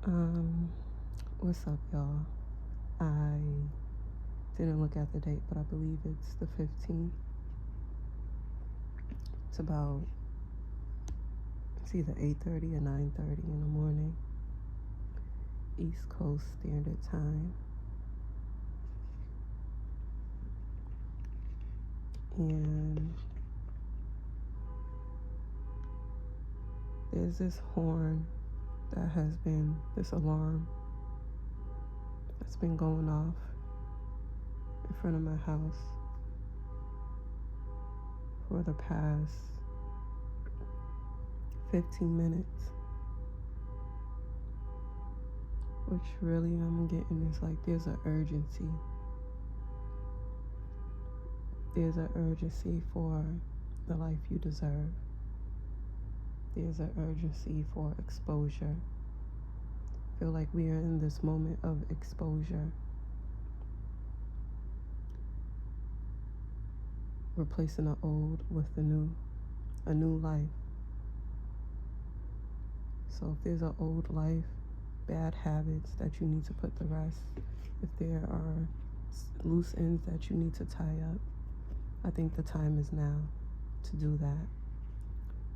Um, what's up, y'all? I didn't look at the date, but I believe it's the 15th. It's either 8:30 or 9:30 in the morning, East Coast Standard Time. And there's this horn this alarm that's been going off in front of my house for the past 15 minutes, which really I'm getting is like there's an urgency. There's an urgency for the life you deserve. There's an urgency for exposure. I feel like we are in this moment of exposure. Replacing the old with the new, a new life. So if there's an old life, bad habits that you need to put to rest, if there are loose ends that you need to tie up, I think the time is now to do that.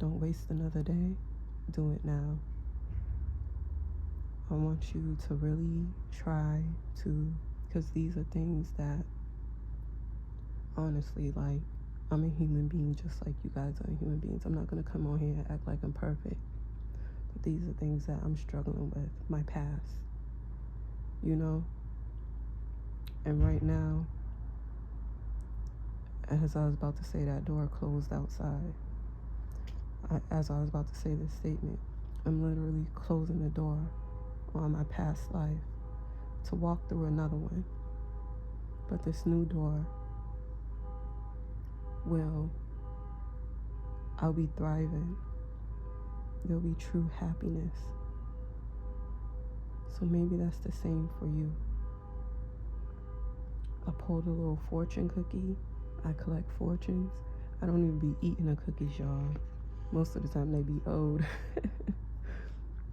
Don't waste another day. Do it now. I want you to really try to, because these are things that, honestly, like, I'm a human being just like you guys are human beings. I'm not going to come on here and act like I'm perfect. But these are things that I'm struggling with, my past, you know? And right now, as I was about to say that door closed outside, as I was about to say this statement, I'm literally closing the door on my past life to walk through another one. But this new door I'll be thriving. There'll be true happiness. So maybe that's the same for you. I pulled a little fortune cookie. I collect fortunes. I don't even be eating the cookies, y'all. Most of the time they be old.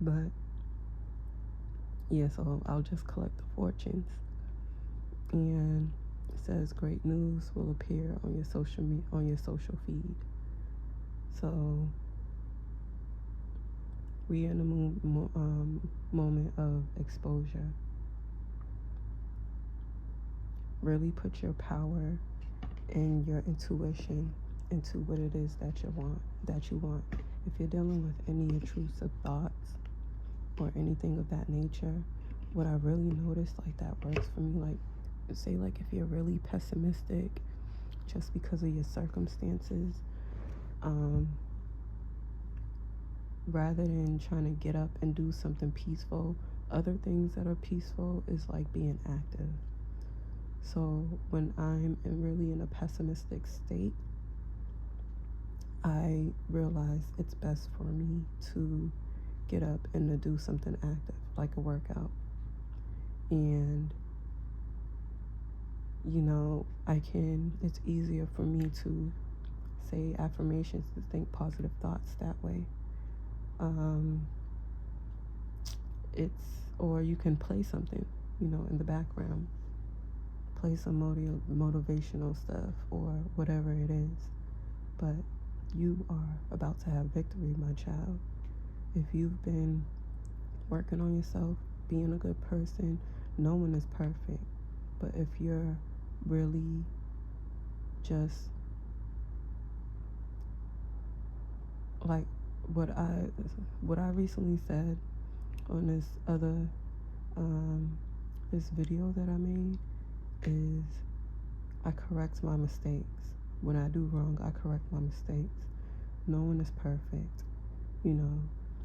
But yeah, so I'll just collect the fortunes. And it says great news will appear on your social feed. So we are in a moment of exposure. Really put your power and your intuition into what it is that you want. If you're dealing with any intrusive thoughts or anything of that nature, what I really noticed, like, that works for me, like, say, like, if you're really pessimistic just because of your circumstances, rather than trying to get up and do something peaceful, other things that are peaceful is like being active. So when I'm really in a pessimistic state, I realize it's best for me to get up and to do something active, like a workout. And, it's easier for me to say affirmations, to think positive thoughts that way. Or you can play something, in the background. Play some motivational stuff or whatever it is. But you are about to have victory, my child. If you've been working on yourself, being a good person, no one is perfect. But if you're really just like what I recently said on this video that I made is I correct my mistakes. When I do wrong, I correct my mistakes. No one is perfect.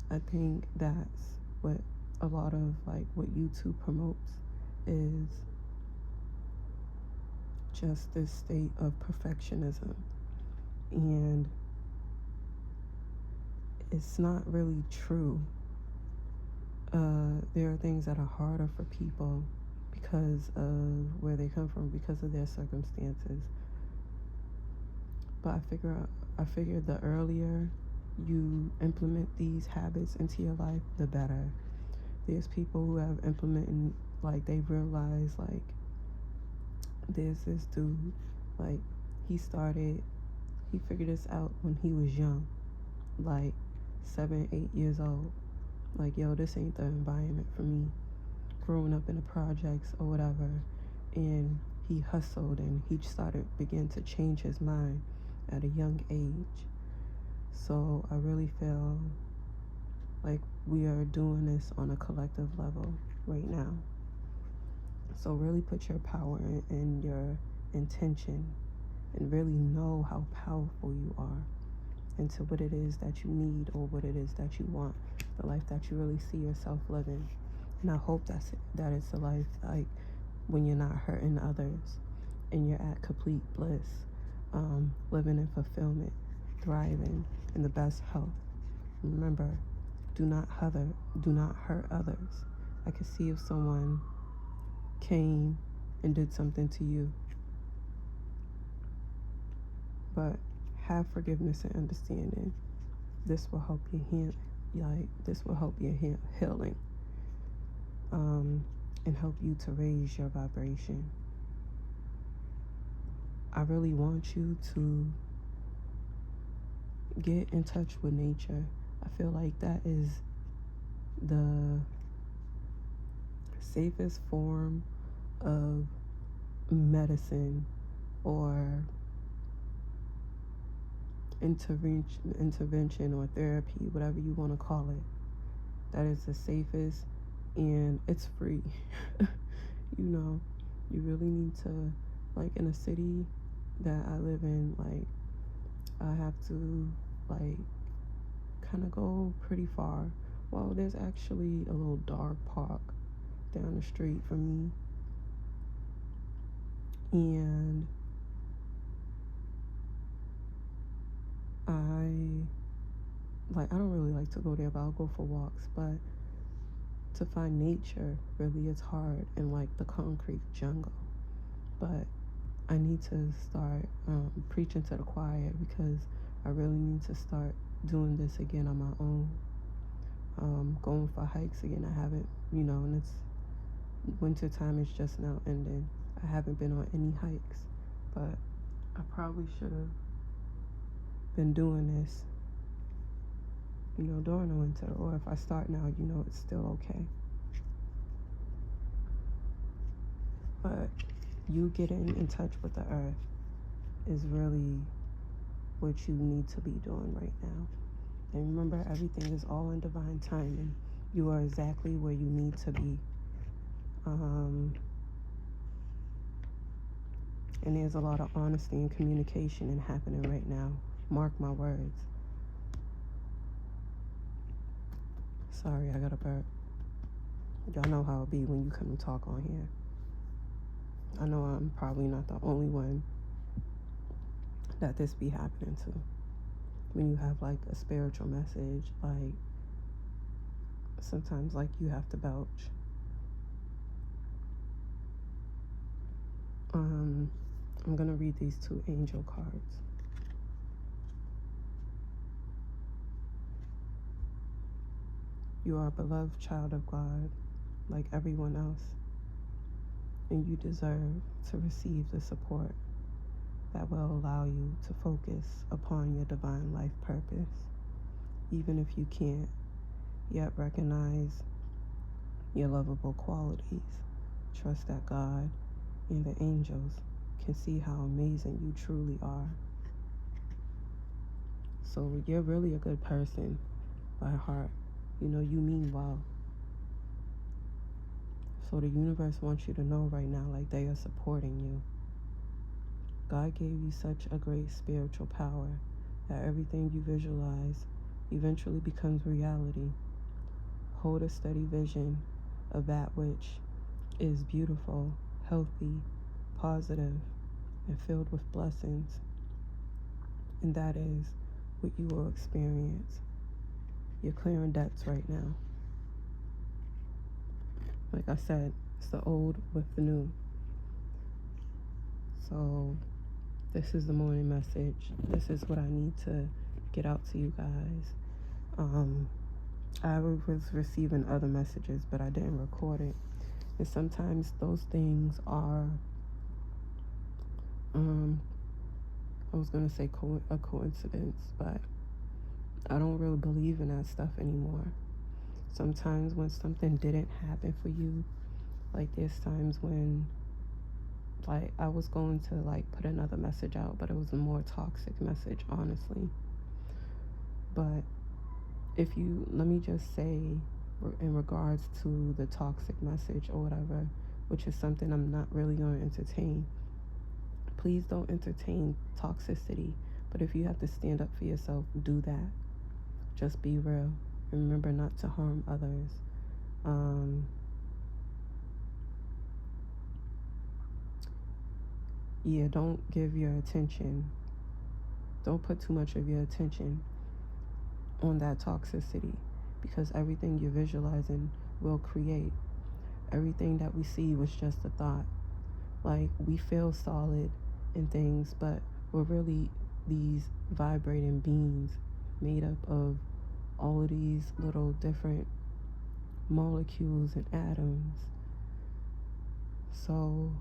I think that's what a lot of what YouTube promotes is just this state of perfectionism. And it's not really true. There are things that are harder for people because of where they come from, because of their circumstances. But I figure the earlier you implement these habits into your life, the better. There's people who have implemented, like, they realize, like, there's this dude, like, he figured this out when he was young, like 7, 8 years old. Like, yo, this ain't the environment for me. Growing up in the projects or whatever, and he hustled and he began to change his mind at a young age. So I really feel like we are doing this on a collective level right now. So really put your power in your intention and really know how powerful you are into what it is that you need or what it is that you want, the life that you really see yourself living. And I hope that it's a life, like, when you're not hurting others and you're at complete bliss, living in fulfillment, thriving in the best health. Remember, do not hurt others. I could see if someone came and did something to you, but have forgiveness and understanding. This will help you heal. This will help your healing, and help you to raise your vibration. I really want you to get in touch with nature. I feel like that is the safest form of medicine or intervention or therapy, whatever you want to call it. That is the safest, and it's free. You really need to, like, in a city that I live in, like, I have to, like, kind of go pretty far. Well, there's actually a little dog park down the street from me, and I don't really like to go there, but I'll go for walks. But to find nature really is hard in, like, the concrete jungle. But I need to start preaching to the choir, because I really need to start doing this again on my own. Going for hikes again. I haven't, and it's winter time is just now ending. I haven't been on any hikes, but I probably should have been doing this, during the winter, or if I start now, it's still okay. But you getting in touch with the earth is really what you need to be doing right now. And remember, everything is all in divine timing. You are exactly where you need to be. And there's a lot of honesty and communication and happening right now. Mark my words. Sorry, I got a burp. Y'all know how it be when you come and talk on here. I know I'm probably not the only one that this be happening to. When you have, like, a spiritual message, like, sometimes, like, you have to belch. I'm gonna read these 2 angel cards. You are a beloved child of God, like everyone else, and you deserve to receive the support that will allow you to focus upon your divine life purpose, even if you can't yet recognize your lovable qualities. Trust that God and the angels can see how amazing you truly are. So you're really a good person by heart. You mean well. So the universe wants you to know right now, like, they are supporting you. God gave you such a great spiritual power that everything you visualize eventually becomes reality. Hold a steady vision of that which is beautiful, healthy, positive, and filled with blessings. And that is what you will experience. You're clearing debts right now. Like I said, it's the old with the new. So this is the morning message. This is what I need to get out to you guys. I was receiving other messages, but I didn't record it. And sometimes those things are, I was going to say a coincidence, but I don't really believe in that stuff anymore. Sometimes when something didn't happen for you, like there's times when, like, I was going to like put another message out, but it was a more toxic message, honestly. But if you, let me just say, in regards to the toxic message or whatever, which is something I'm not really going to entertain, please don't entertain toxicity. But if you have to stand up for yourself, do that. Just be real. Remember not to harm others. Yeah, don't give your attention. Don't put too much of your attention on that toxicity, because everything you're visualizing will create. Everything that we see was just a thought. Like, we feel solid in things, but we're really these vibrating beings made up of all of these little different molecules and atoms. So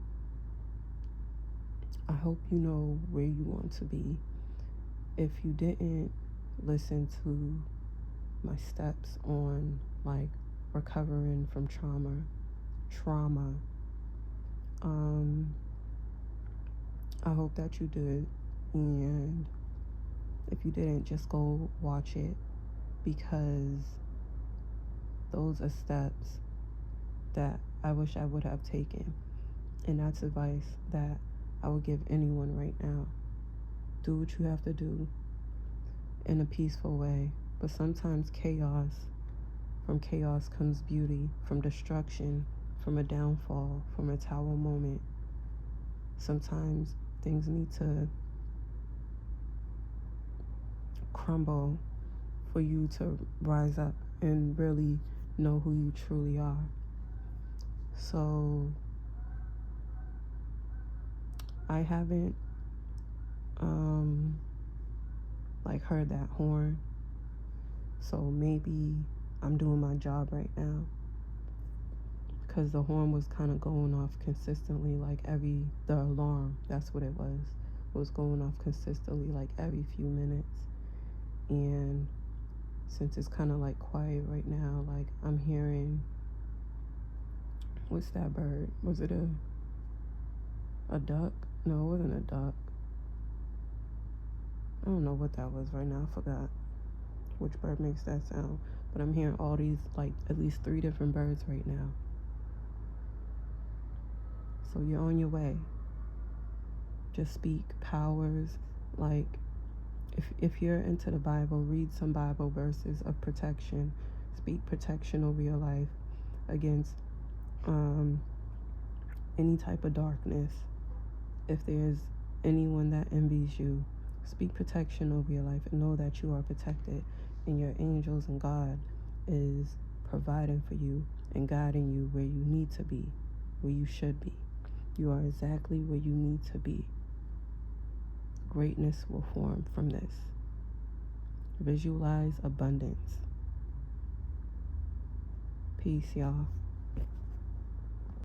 I hope you know where you want to be. If you didn't listen to my steps on like recovering from trauma, I hope that you did. And if you didn't, just go watch it, because those are steps that I wish I would have taken. And that's advice that I would give anyone right now. Do what you have to do in a peaceful way. But sometimes from chaos comes beauty, from destruction, from a downfall, from a tower moment. Sometimes things need to crumble for you to rise up and really know who you truly are. So I haven't like heard that horn, so maybe I'm doing my job right now, because the horn was kind of going off consistently, like the alarm, that's what it was going off consistently like every few minutes. And since it's kind of like quiet right now, like I'm hearing, what's that bird? Was it a duck? No, it wasn't a duck. I don't know what that was right now. I forgot which bird makes that sound. But I'm hearing all these, like at least 3 different birds right now. So you're on your way. Just speak powers. Like, if you're into the Bible, read some Bible verses of protection. Speak protection over your life against any type of darkness. If there's anyone that envies you, speak protection over your life and know that you are protected, and your angels and God is providing for you and guiding you where you need to be, where you should be. You are exactly where you need to be. Greatness will form from this. Visualize abundance. Peace, y'all.